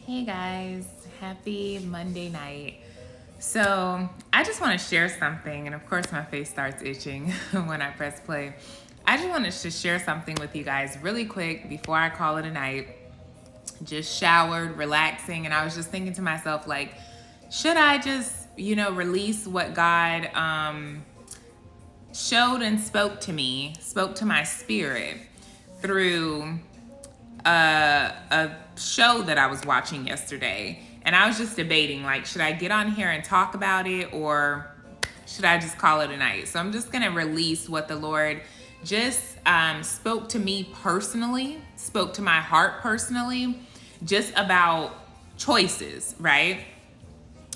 Hey guys, happy Monday night. So, I just want to share something, and of course, my face starts itching when I press play. I just wanted to share something with you guys really quick before I call it a night. Just showered, relaxing, and I was just thinking to myself, like, should I just, release what God showed and spoke to me, spoke to my spirit through a show that I was watching yesterday, and I was just debating, like, should I get on here and talk about it, or should I just call it a night? So I'm just gonna release what the Lord just spoke to me personally, spoke to my heart personally, just about choices, right?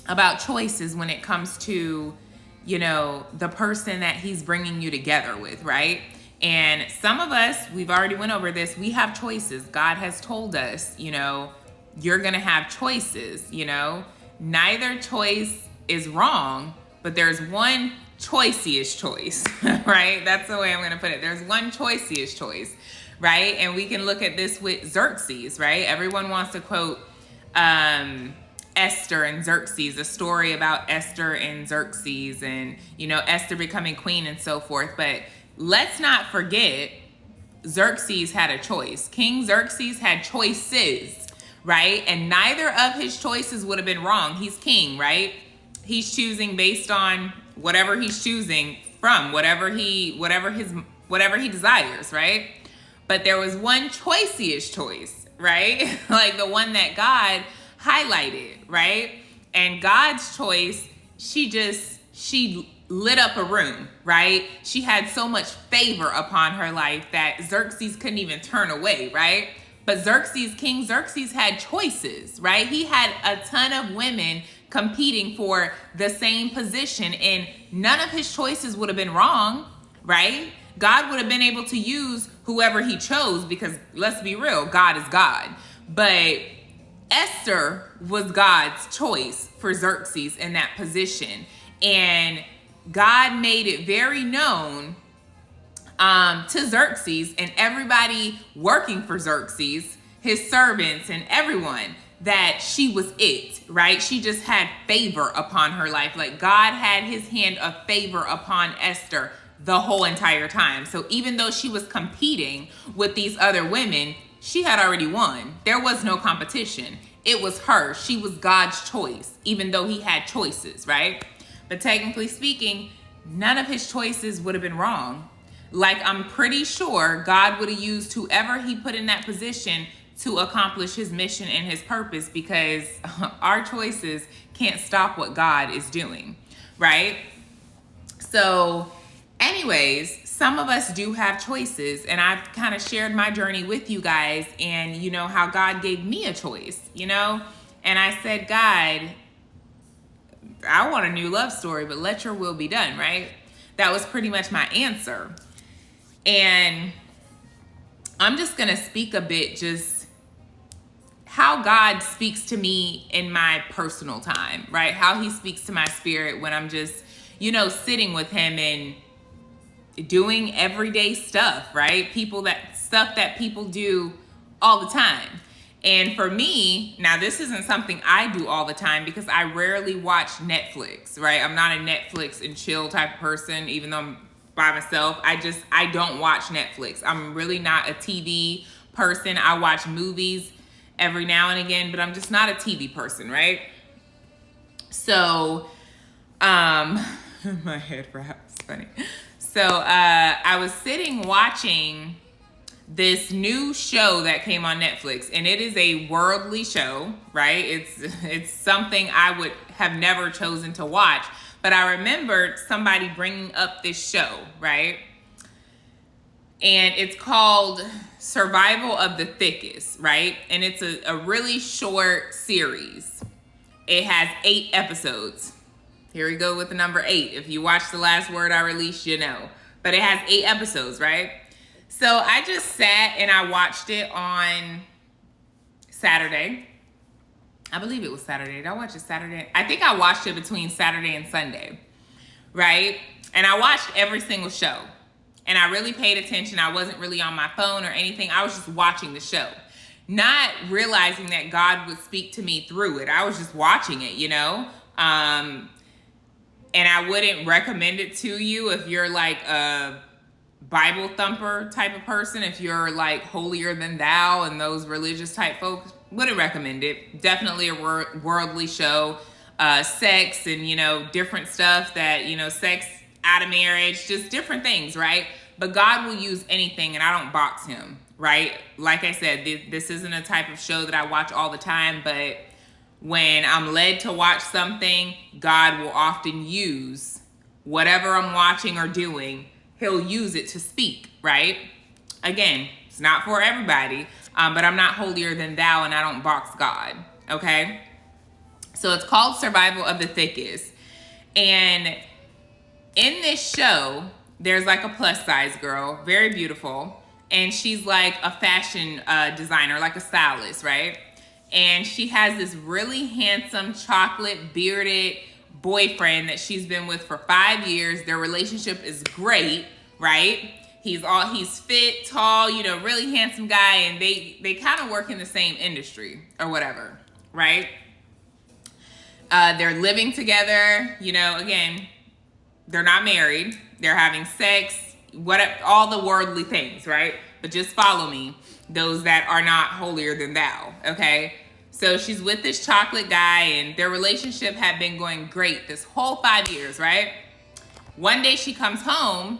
About choices when it comes to, the person that He's bringing you together with, right? And some of us, we've already went over this, we have choices. God has told us, you're going to have choices, Neither choice is wrong, but there's one choiceish choice, right? That's the way I'm going to put it. There's one choiceish choice, right? And we can look at this with Xerxes, right? Everyone wants to quote Esther and Xerxes, a story about Esther and Xerxes and, Esther becoming queen and so forth. But let's not forget, Xerxes had a choice. King Xerxes had choices, right? And neither of his choices would have been wrong. He's king, right? He's choosing based on whatever he's choosing from, whatever he desires, right? But there was one choiceish choice, right? Like the one that God highlighted, right? And God's choice, she lit up a room, right? She had so much favor upon her life that Xerxes couldn't even turn away, right? But King Xerxes had choices, right? He had a ton of women competing for the same position, and none of his choices would have been wrong, right? God would have been able to use whoever he chose, because let's be real, God is God. But Esther was God's choice for Xerxes in that position. And God made it very known to Xerxes and everybody working for Xerxes, his servants and everyone, that she was it, right? She just had favor upon her life. Like God had his hand of favor upon Esther the whole entire time. So even though she was competing with these other women, she had already won. There was no competition. It was her. She was God's choice, even though he had choices, right? But technically speaking, none of his choices would have been wrong. Like, I'm pretty sure God would have used whoever he put in that position to accomplish his mission and his purpose, because our choices can't stop what God is doing, right? So anyways, some of us do have choices, and I've kind of shared my journey with you guys, and how God gave me a choice, and I said, God, I want a new love story, but let your will be done, right? That was pretty much my answer. And I'm just going to speak a bit just how God speaks to me in my personal time, right? How he speaks to my spirit when I'm just, sitting with him and doing everyday stuff, right? Stuff that people do all the time. And for me, now this isn't something I do all the time because I rarely watch Netflix, right? I'm not a Netflix and chill type of person, even though I'm by myself. I don't watch Netflix. I'm really not a TV person. I watch movies every now and again, but I'm just not a TV person, right? So, my head perhaps funny. So, I was sitting watching this new show that came on Netflix, and it is a worldly show, right? It's something I would have never chosen to watch, but I remembered somebody bringing up this show, right? And it's called Survival of the Thickest, right? And it's a really short series. It has 8 episodes. Here we go with the number 8. If you watch the last word I released, But it has 8 episodes, right? So I just sat and I watched it on Saturday. I believe it was Saturday. Did I watch it Saturday? I think I watched it between Saturday and Sunday, right? And I watched every single show. And I really paid attention. I wasn't really on my phone or anything. I was just watching the show. not realizing that God would speak to me through it. I was just watching it, you know? And I wouldn't recommend it to you if you're like a Bible thumper type of person, if you're like holier than thou and those religious type folks. Wouldn't recommend it. Definitely a worldly show. Sex and, you know, different stuff that, you know, sex out of marriage, just different things, right? But God will use anything, and I don't box him, right? Like I said, this isn't a type of show that I watch all the time, but when I'm led to watch something, God will often use whatever I'm watching or doing. He'll use it to speak, right? Again, it's not for everybody, but I'm not holier than thou, and I don't box God, okay? So it's called Survival of the Thickest. And in this show, there's like a plus size girl, very beautiful, and she's like a fashion designer, like a stylist, right? And she has this really handsome chocolate bearded boyfriend that she's been with for 5 years. Their relationship is great, right? He's fit, tall, you know, really handsome guy, and they kind of work in the same industry or whatever, right? They're living together, you know, again, they're not married. They're having sex, all the worldly things, right? But just follow me, those that are not holier than thou, okay? So she's with this chocolate guy, and their relationship had been going great this whole 5 years, right? One day she comes home,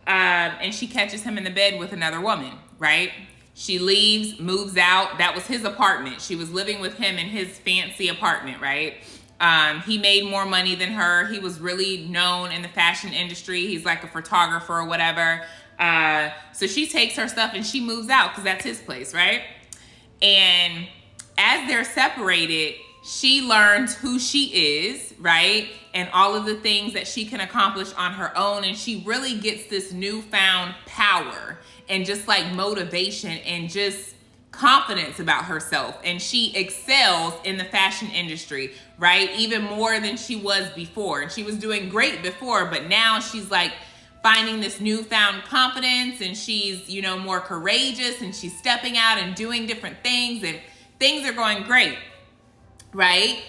and she catches him in the bed with another woman, right? She leaves, moves out. That was his apartment. She was living with him in his fancy apartment, right? He made more money than her. He was really known in the fashion industry. He's like a photographer or whatever. So she takes her stuff and she moves out because that's his place, right? And as they're separated, she learns who she is, right? And all of the things that she can accomplish on her own. And she really gets this newfound power and just like motivation and just confidence about herself. And she excels in the fashion industry, right? Even more than she was before. And she was doing great before, but now she's like finding this newfound confidence, and she's, you know, more courageous, and she's stepping out and doing different things, and things are going great, right?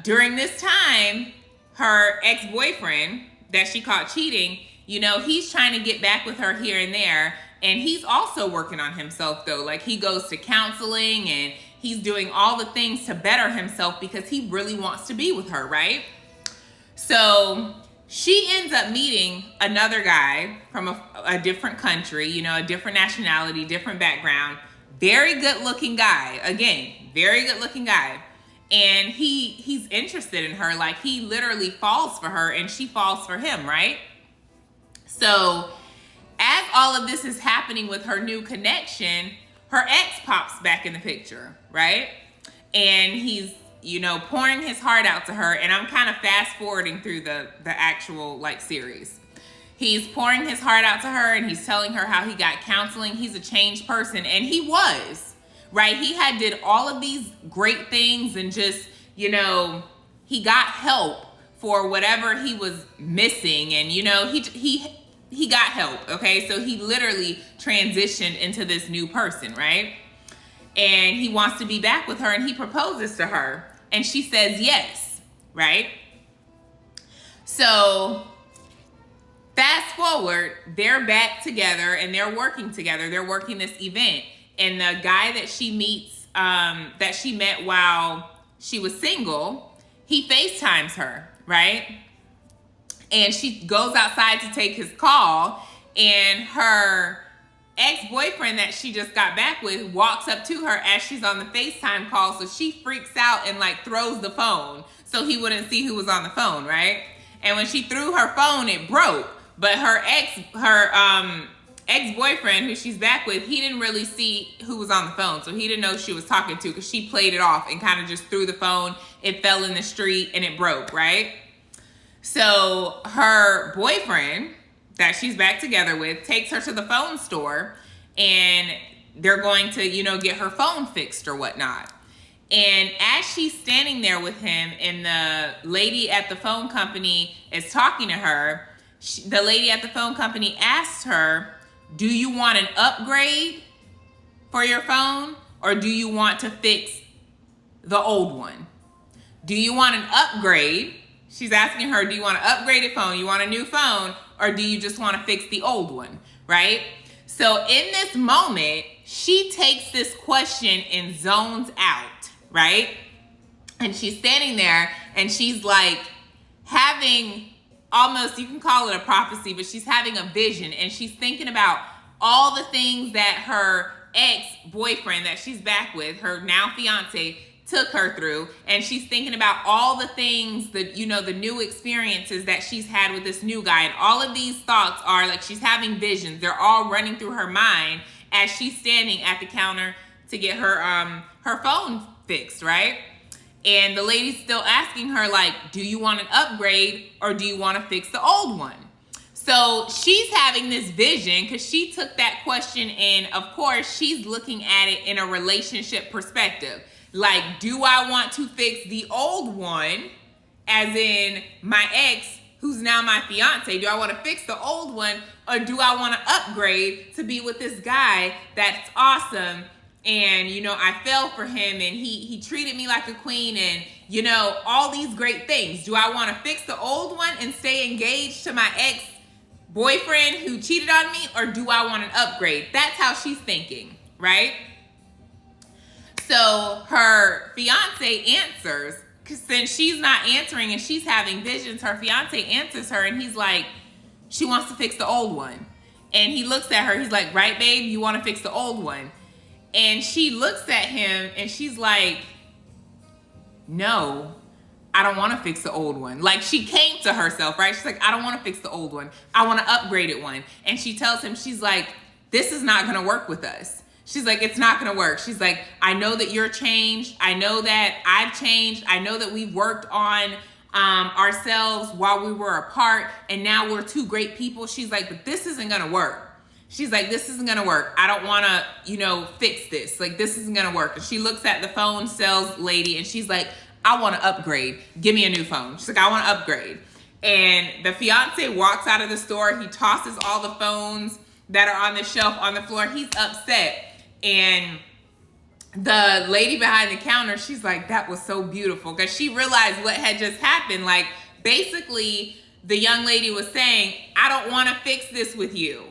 During this time, her ex-boyfriend that she caught cheating, you know, he's trying to get back with her here and there. And he's also working on himself though. Like he goes to counseling and he's doing all the things to better himself because he really wants to be with her, right? So she ends up meeting another guy from a different country, you know, a different nationality, different background. Very good looking guy. Again, very good looking guy. And he's interested in her. Like he literally falls for her and she falls for him, right? So as all of this is happening with her new connection, her ex pops back in the picture, right? And he's, you know, pouring his heart out to her. And I'm kind of fast forwarding through the actual like series. He's pouring his heart out to her and he's telling her how he got counseling. He's a changed person, and he was, right? He had did all of these great things and just, you know, he got help for whatever he was missing. And, you know, he got help, okay? So he literally transitioned into this new person, right? And he wants to be back with her, and he proposes to her, and she says yes, right? So fast forward, they're back together and they're working together. They're working this event, and the guy that she meets, that she met while she was single, he FaceTimes her, right? And she goes outside to take his call, and her ex-boyfriend that she just got back with walks up to her as she's on the FaceTime call. So she freaks out and like throws the phone so he wouldn't see who was on the phone, right? And when she threw her phone, it broke. But her ex-boyfriend, who she's back with, he didn't really see who was on the phone. So he didn't know who she was talking to because she played it off and kind of just threw the phone. It fell in the street and it broke, right? So her boyfriend that she's back together with takes her to the phone store, and they're going to, you know, get her phone fixed or whatnot. And as she's standing there with him and the lady at the phone company is talking to her, the lady at the phone company asks her, "Do you want an upgrade for your phone, or do you want to fix the old one? Do you want an upgrade? She's asking her, do you want an upgraded phone? You want a new phone? Or do you just want to fix the old one, right? So in this moment, she takes this question and zones out, right? And she's standing there and she's like having almost, you can call it a prophecy, but she's having a vision, and she's thinking about all the things that her ex-boyfriend that she's back with, her now fiance, took her through. And she's thinking about all the things that, you know, the new experiences that she's had with this new guy. And all of these thoughts are like, she's having visions. They're all running through her mind as she's standing at the counter to get her phone fixed, right? And the lady's still asking her, like, do you want an upgrade or do you want to fix the old one? So she's having this vision because she took that question, and of course she's looking at it in a relationship perspective. Like, do I want to fix the old one, as in my ex, who's now my fiance? Do I want to fix the old one, or do I want to upgrade to be with this guy that's awesome? And, you know, I fell for him, and he treated me like a queen, and, you know, all these great things. Do I want to fix the old one and stay engaged to my ex-boyfriend who cheated on me, or do I want an upgrade? That's how she's thinking, right? So her fiance answers, because since she's not answering and she's having visions, her fiance answers her, and he's like, she wants to fix the old one. And he looks at her, he's like, right, babe, you want to fix the old one? And she looks at him and she's like, no, I don't want to fix the old one. Like, she came to herself, right? She's like, I don't want to fix the old one. I want to upgrade it one. And she tells him, she's like, this is not going to work with us. She's like, it's not going to work. She's like, I know that you're changed. I know that I've changed. I know that we've worked on ourselves while we were apart, and now we're two great people. She's like, but this isn't going to work. She's like, this isn't going to work. I don't want to, you know, fix this. Like, this isn't going to work. And she looks at the phone sales lady and she's like, I want to upgrade. Give me a new phone. She's like, I want to upgrade. And the fiance walks out of the store. He tosses all the phones that are on the shelf on the floor. He's upset. And the lady behind the counter, she's like, that was so beautiful. Because she realized what had just happened. Like, basically, the young lady was saying, I don't want to fix this with you.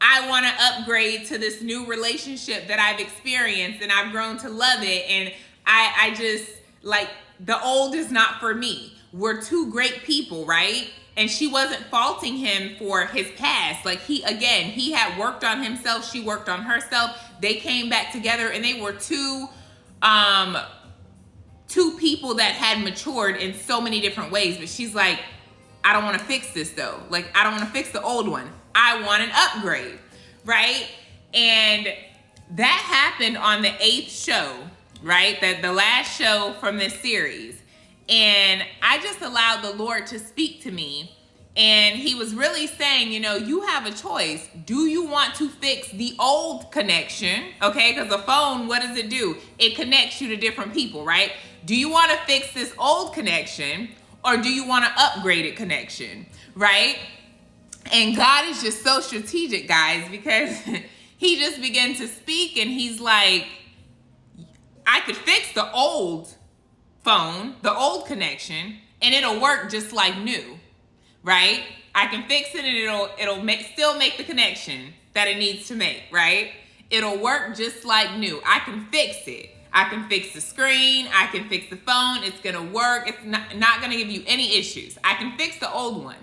I want to upgrade to this new relationship that I've experienced, and I've grown to love it. And I just, like, the old is not for me. We're two great people, right? And she wasn't faulting him for his past. Like, he had worked on himself. She worked on herself. They came back together, and they were two people that had matured in so many different ways. But she's like, I don't want to fix this though. Like, I don't want to fix the old one. I want an upgrade, right? And that happened on the 8th show, right? The last show from this series. And I just allowed the Lord to speak to me. And he was really saying, you know, you have a choice. Do you want to fix the old connection? Okay, because the phone, what does it do? It connects you to different people, right? Do you want to fix this old connection, or do you want an upgraded connection, right? And God is just so strategic, guys, because he just began to speak, and he's like, I could fix the old phone, the old connection, and it'll work just like new, right? I can fix it, and it'll still make the connection that it needs to make, right? It'll work just like new. I can fix it. I can fix the screen. I can fix the phone. It's going to work. It's not going to give you any issues. I can fix the old one.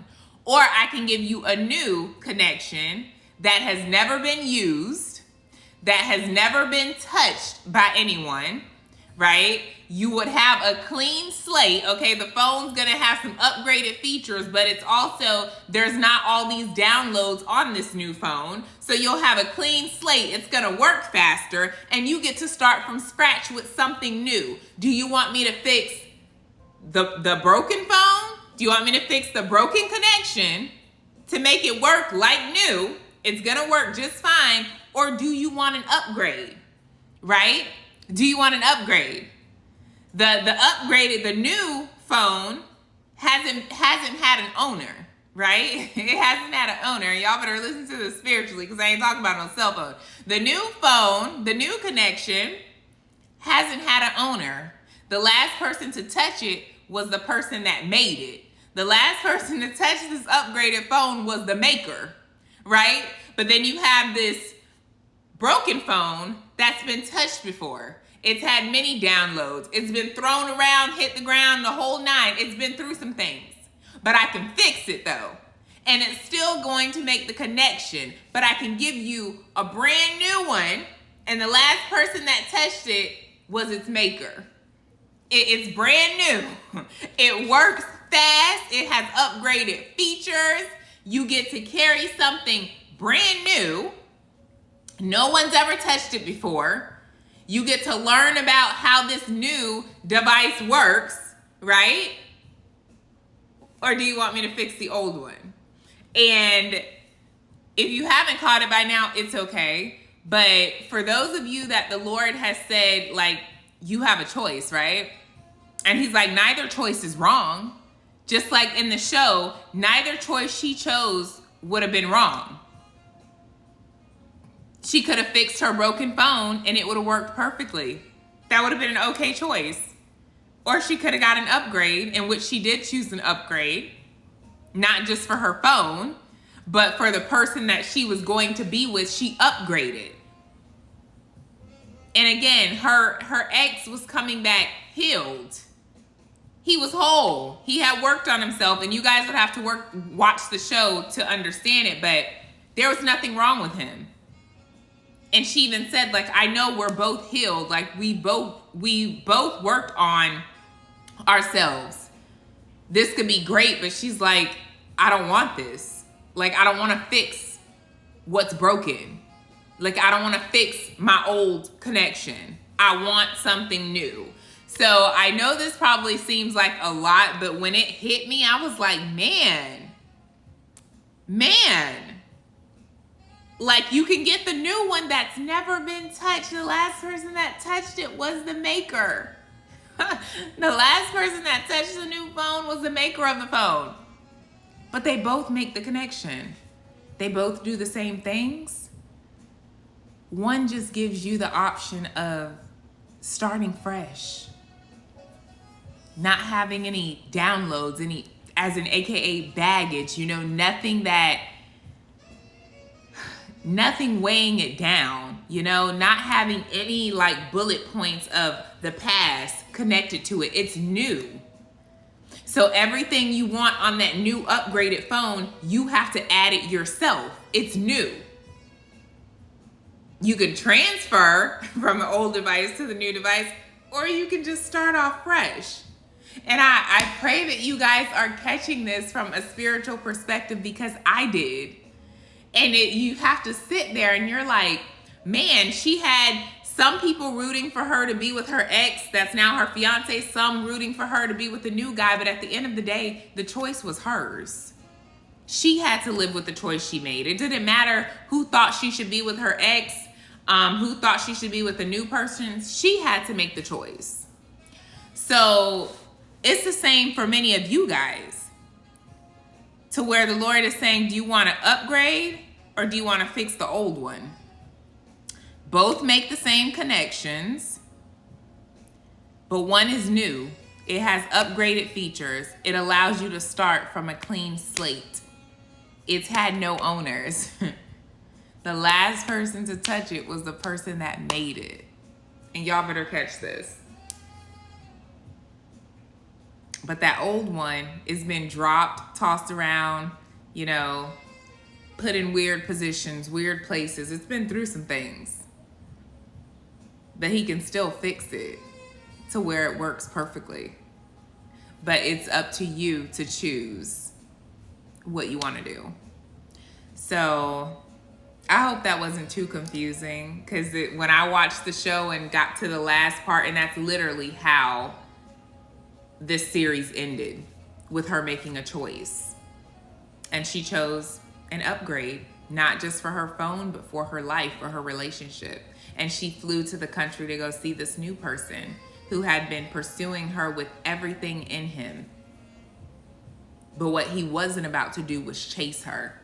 Or I can give you a new connection that has never been used, that has never been touched by anyone, right? You would have a clean slate. Okay, the phone's going to have some upgraded features, but it's also, there's not all these downloads on this new phone. So you'll have a clean slate. It's going to work faster, and you get to start from scratch with something new. Do you want me to fix the broken phone? Do you want me to fix the broken connection to make it work like new? It's going to work just fine. Or do you want an upgrade, right? Do you want an upgrade? The upgraded, the new phone hasn't had an owner, right? It hasn't had an owner. Y'all better listen to this spiritually because I ain't talking about no cell phone. The new phone, the new connection hasn't had an owner. The last person to touch it was the person that made it. The last person to touch this upgraded phone was the maker, right? But then you have this broken phone that's been touched before. It's had many downloads. It's been thrown around, hit the ground, the whole nine. It's been through some things. But I can fix it though. And it's still going to make the connection. But I can give you a brand new one. And the last person that touched it was its maker. It's brand new. It works fast. It has upgraded features. You get to carry something brand new. No one's ever touched it before. You get to learn about how this new device works, right? Or do you want me to fix the old one? And if you haven't caught it by now, it's okay. But for those of you that the Lord has said, like, you have a choice, right? And he's like, neither choice is wrong. Just like in the show, neither choice she chose would have been wrong. She could have fixed her broken phone and it would have worked perfectly. That would have been an okay choice. Or she could have got an upgrade, in which she did choose an upgrade. Not just for her phone, but for the person that she was going to be with, she upgraded. And again, her ex was coming back healed. He was whole. He had worked on himself, and you guys would have to watch the show to understand it, but there was nothing wrong with him. And she even said, like, I know we're both healed. Like, we both worked on ourselves. This could be great, but she's like, I don't want this. Like, I don't want to fix what's broken. Like, I don't want to fix my old connection. I want something new. So I know this probably seems like a lot, but when it hit me, I was like, man. Like, you can get the new one that's never been touched. The last person that touched it was the maker. The last person that touched the new phone was the maker of the phone. But they both make the connection. They both do the same things. One just gives you the option of starting fresh. Not having any downloads, any, as in AKA baggage, nothing weighing it down, not having any like bullet points of the past connected to it. It's new. So everything you want on that new upgraded phone, you have to add it yourself. It's new. You can transfer from the old device to the new device, or you can just start off fresh. And I pray that you guys are catching this from a spiritual perspective, because I did. And you have to sit there and you're like, man, she had some people rooting for her to be with her ex that's now her fiance, some rooting for her to be with the new guy. But at the end of the day, the choice was hers. She had to live with the choice she made. It didn't matter who thought she should be with her ex, who thought she should be with a new person. She had to make the choice. So it's the same for many of you guys, to where the Lord is saying, do you want to upgrade or do you want to fix the old one? Both make the same connections, but one is new. It has upgraded features. It allows you to start from a clean slate. It's had no owners. The last person to touch it was the person that made it. And y'all better catch this. But that old one has been dropped, tossed around, put in weird positions, weird places. It's been through some things. But he can still fix it to where it works perfectly. But it's up to you to choose what you want to do. So I hope that wasn't too confusing, because when I watched the show and got to the last part, and that's literally how this series ended, with her making a choice. And she chose an upgrade, not just for her phone, but for her life, for her relationship. And she flew to the country to go see this new person who had been pursuing her with everything in him. But what he wasn't about to do was chase her.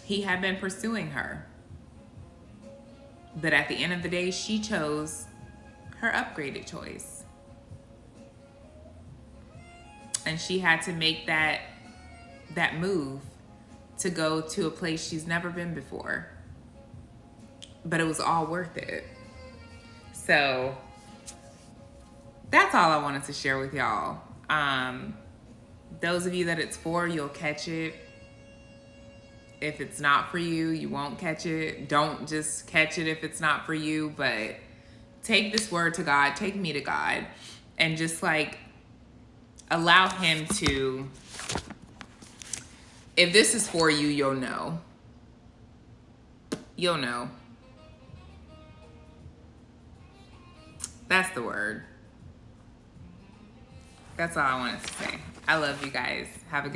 He had been pursuing her. But at the end of the day, she chose her upgraded choice. And she had to make that move to go to a place she's never been before. But it was all worth it. So that's all I wanted to share with y'all. Those of you that it's for, you'll catch it. If it's not for you, you won't catch it. Don't just catch it if it's not for you, but take this word to God, take me to God, and just like allow him to, if this is for you, you'll know. You'll know. That's the word. That's all I wanted to say. I love you guys. Have a good